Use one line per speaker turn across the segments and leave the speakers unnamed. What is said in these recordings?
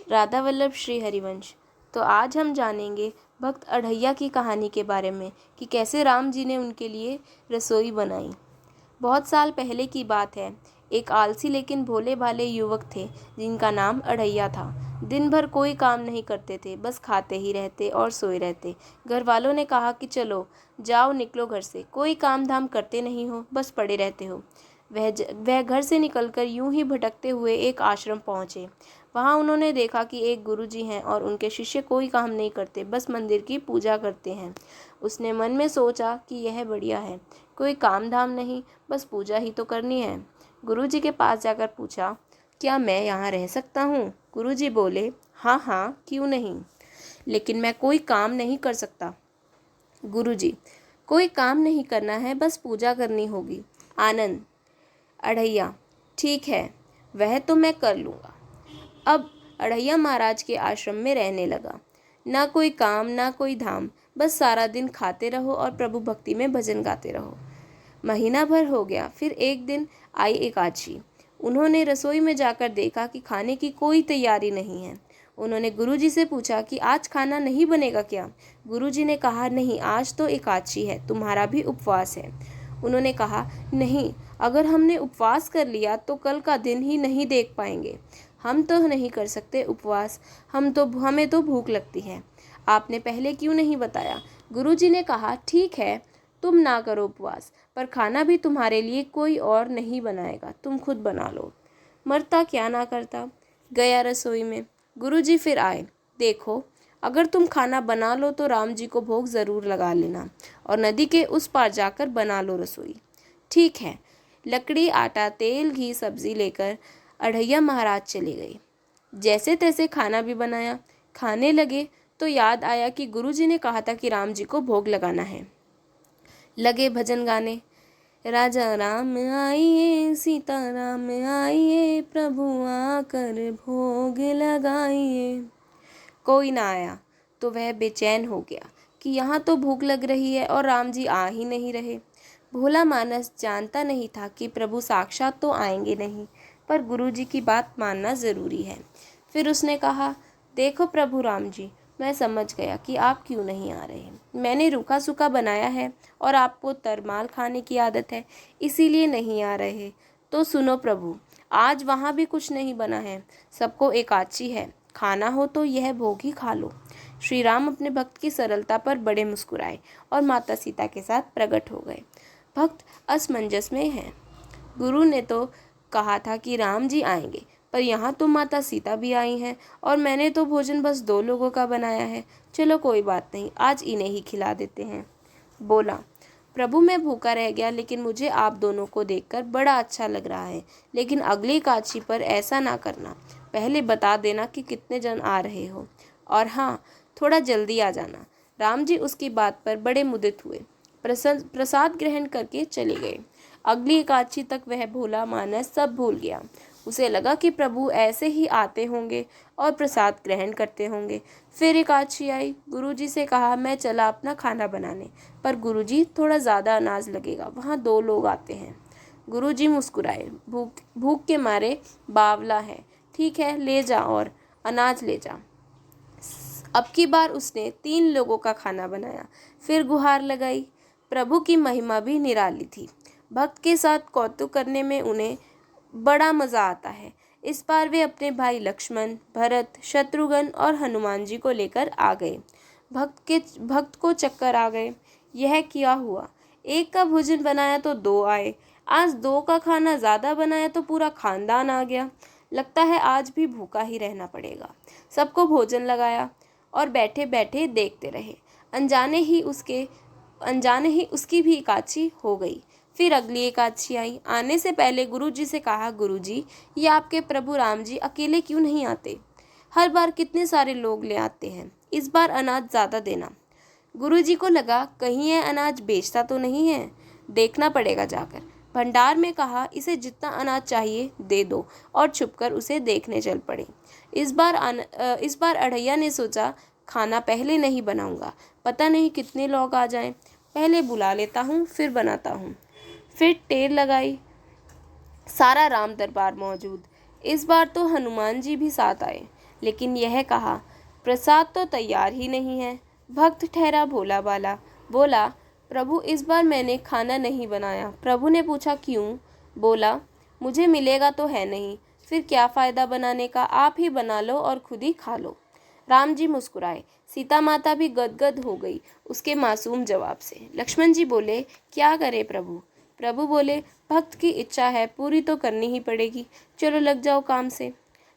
राधा वल्लभ श्री हरिवंश। तो आज हम जानेंगे भक्त अढ़ैया की कहानी के बारे में कि कैसे राम जी ने उनके लिए रसोई बनाई। बहुत साल पहले की बात है। एक आलसी लेकिन भोले भाले युवक थे जिनका नाम अढ़ैया था। दिन भर कोई काम नहीं करते थे, बस खाते ही रहते और सोए रहते। घर वालों ने कहा कि चलो जाओ निकलो घर से, कोई काम धाम करते नहीं हो, बस पड़े रहते हो। वह घर से निकलकर यूं ही भटकते हुए एक आश्रम पहुंचे। वहां उन्होंने देखा कि एक गुरुजी हैं और उनके शिष्य कोई काम नहीं करते, बस मंदिर की पूजा करते हैं। उसने मन में सोचा कि यह बढ़िया है, कोई काम धाम नहीं, बस पूजा ही तो करनी है। गुरुजी के पास जाकर पूछा, क्या मैं यहाँ रह सकता हूँ? गुरुजी बोले, हाँ हाँ, क्यों नहीं, लेकिन मैं कोई काम नहीं कर सकता। गुरुजी, कोई काम नहीं करना है, बस पूजा करनी होगी। आनंद, अढ़ैया, ठीक है, वह तो मैं कर लूँगा। अब अढ़ैया महाराज के आश्रम में रहने लगा। ना कोई काम ना कोई धाम, बस सारा दिन खाते रहो और प्रभु भक्ति में भजन गाते रहो। महीना भर हो गया, फिर एक दिन आई एकादशी। उन्होंने रसोई में जाकर देखा कि खाने की कोई तैयारी नहीं है। उन्होंने गुरुजी से पूछा कि आज खाना नहीं बनेगा क्या? गुरुजी ने कहा, नहीं, आज तो एकादशी है, तुम्हारा भी उपवास है। उन्होंने कहा, नहीं, अगर हमने उपवास कर लिया तो कल का दिन ही नहीं देख पाएंगे। हम तो नहीं कर सकते उपवास, हमें तो भूख लगती है। आपने पहले क्यों नहीं बताया? गुरुजी ने कहा, ठीक है, तुम ना करो उपवास, पर खाना भी तुम्हारे लिए कोई और नहीं बनाएगा, तुम खुद बना लो। मरता क्या ना करता, गया रसोई में। गुरुजी फिर आए, देखो, अगर तुम खाना बना लो तो राम जी को भोग ज़रूर लगा लेना और नदी के उस पार जाकर बना लो रसोई। ठीक है। लकड़ी, आटा, तेल, घी, सब्जी लेकर अढ़ैया महाराज चले गए। जैसे तैसे खाना भी बनाया। खाने लगे तो याद आया कि गुरुजी ने कहा था कि राम जी को भोग लगाना है। लगे भजन गाने, राजा राम आइए, सीता राम आइए, प्रभु आकर भोग लगाइए। कोई ना आया तो वह बेचैन हो गया कि यहाँ तो भूख लग रही है और राम जी आ ही नहीं रहे। भोला मानस जानता नहीं था कि प्रभु साक्षात तो आएंगे नहीं, पर गुरुजी की बात मानना ज़रूरी है। फिर उसने कहा, देखो प्रभु राम जी, मैं समझ गया कि आप क्यों नहीं आ रहे। मैंने रूखा सूखा बनाया है और आपको तरमाल खाने की आदत है, इसीलिए नहीं आ रहे। तो सुनो प्रभु, आज वहाँ भी कुछ नहीं बना है, सबको एकादशी है, खाना हो तो यह भोग ही खा लो। श्री राम अपने भक्त की सरलता पर बड़े मुस्कुराए और माता सीता के साथ प्रकट हो गए। भक्त असमंजस में हैं। गुरु ने तो कहा था कि राम जी आएंगे, पर यहाँ तो माता सीता भी आई हैं और मैंने तो भोजन बस 2 लोगों का बनाया है। चलो कोई बात नहीं, आज इन्हें ही खिला देते हैं। बोला, प्रभु मैं भूखा रह गया, लेकिन मुझे आप दोनों को देखकर बड़ा अच्छा लग रहा है। लेकिन अगली एकादशी पर ऐसा ना करना, पहले बता देना कि कितने जन आ रहे हो, और हाँ, थोड़ा जल्दी आ जाना। राम जी उसकी बात पर बड़े मुदित हुए, प्रसाद ग्रहण करके चले गए। अगली एकादशी तक वह भोला मानस सब भूल गया। उसे लगा कि प्रभु ऐसे ही आते होंगे और प्रसाद ग्रहण करते होंगे। फिर एकादशी आई। गुरुजी से कहा, मैं चला अपना खाना बनाने, पर गुरुजी, थोड़ा ज़्यादा अनाज लगेगा, वहाँ 2 लोग आते हैं। गुरुजी मुस्कुराए, भूख के मारे बावला है, ठीक है, ले जा और अनाज ले जा। अब की बार उसने 3 लोगों का खाना बनाया, फिर गुहार लगाई। प्रभु की महिमा भी निराली थी। भक्त के साथ कौतुक करने में उन्हें बड़ा मज़ा आता है। इस बार वे अपने भाई लक्ष्मण, भरत, शत्रुघ्न और हनुमान जी को लेकर आ गए। भक्त को चक्कर आ गए। यह क्या हुआ, एक का भोजन बनाया तो 2 आए, आज 2 का खाना ज़्यादा बनाया तो पूरा खानदान आ गया। लगता है आज भी भूखा ही रहना पड़ेगा। सबको भोजन लगाया और बैठे बैठे देखते रहे। अनजाने ही उसकी भी एकादशी हो गई। फिर अगली एकादशी आई। आने से पहले गुरुजी से कहा, गुरुजी, ये आपके प्रभु राम जी अकेले क्यों नहीं आते? हर बार कितने सारे लोग ले आते हैं, इस बार अनाज ज़्यादा देना। गुरुजी को लगा कहीं यह अनाज बेचता तो नहीं है, देखना पड़ेगा जाकर। भंडार में कहा, इसे जितना अनाज चाहिए दे दो, और छुपकर उसे देखने चल पड़े। इस बार अढ़ैया ने सोचा, खाना पहले नहीं बनाऊंगा, पता नहीं कितने लोग आ जाएं, पहले बुला लेता हूँ फिर बनाता हूँ। फिर टेर लगाई, सारा राम दरबार मौजूद। इस बार तो हनुमान जी भी साथ आए। लेकिन यह कहा, प्रसाद तो तैयार ही नहीं है। भक्त ठहरा भोला भाला, बोला, प्रभु इस बार मैंने खाना नहीं बनाया। प्रभु ने पूछा, क्यों? बोला, मुझे मिलेगा तो है नहीं, फिर क्या फ़ायदा बनाने का, आप ही बना लो और खुद ही खा लो। राम जी मुस्कुराए। सीता माता भी गदगद हो गई उसके मासूम जवाब से। लक्ष्मण जी बोले, क्या करे प्रभु? प्रभु बोले, भक्त की इच्छा है, पूरी तो करनी ही पड़ेगी, चलो लग जाओ काम से।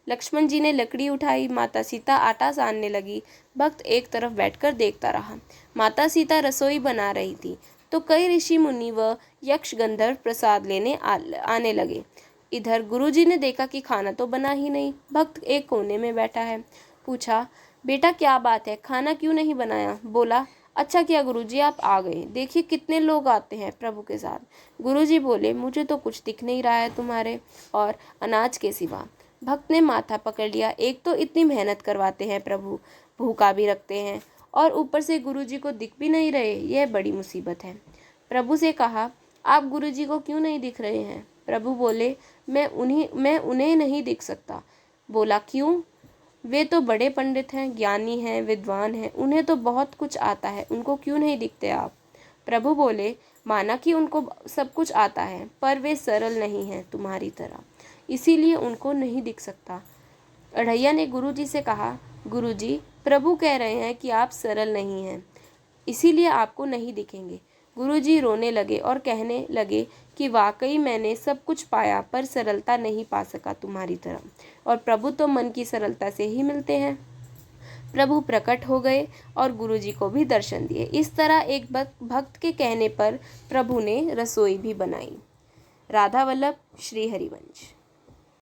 लक्ष्मण जी ने लकड़ी उठाई, माता सीता आटा सानने लगी। भक्त एक तरफ बैठकर देखता रहा। माता सीता रसोई बना रही थी तो कई ऋषि मुनि व यक्ष गंधर्व प्रसाद लेने आने लगे। इधर गुरुजी ने देखा कि खाना तो बना ही नहीं। भक्त एक कोने में बैठा है। पूछा, बेटा क्या बात है, खाना क्यों नहीं बनाया? बोला, अच्छा किया गुरुजी आप आ गए, देखिए कितने लोग आते हैं प्रभु के साथ। गुरुजी बोले, मुझे तो कुछ दिख नहीं रहा है तुम्हारे और अनाज के सिवा। भक्त ने माथा पकड़ लिया। एक तो इतनी मेहनत करवाते हैं प्रभु, भूखा भी रखते हैं और ऊपर से गुरुजी को दिख भी नहीं रहे, यह बड़ी मुसीबत है। प्रभु से कहा, आप गुरुजी को क्यों नहीं दिख रहे हैं? प्रभु बोले, मैं उन्हें नहीं दिख सकता। बोला, क्यों? वे तो बड़े पंडित हैं, ज्ञानी हैं, विद्वान हैं, उन्हें तो बहुत कुछ आता है, उनको क्यों नहीं दिखते आप? प्रभु बोले, माना कि उनको सब कुछ आता है, पर वे सरल नहीं हैं तुम्हारी तरह, इसीलिए उनको नहीं दिख सकता। अढ़ैया ने गुरुजी से कहा, गुरुजी प्रभु कह रहे हैं कि आप सरल नहीं हैं, इसीलिए आपको नहीं दिखेंगे। गुरुजी रोने लगे और कहने लगे कि वाकई मैंने सब कुछ पाया पर सरलता नहीं पा सका तुम्हारी तरह, और प्रभु तो मन की सरलता से ही मिलते हैं। प्रभु प्रकट हो गए और गुरुजी को भी दर्शन दिए। इस तरह एक भक्त के कहने पर प्रभु ने रसोई भी बनाई। राधा वल्लभ, श्री हरिवंश।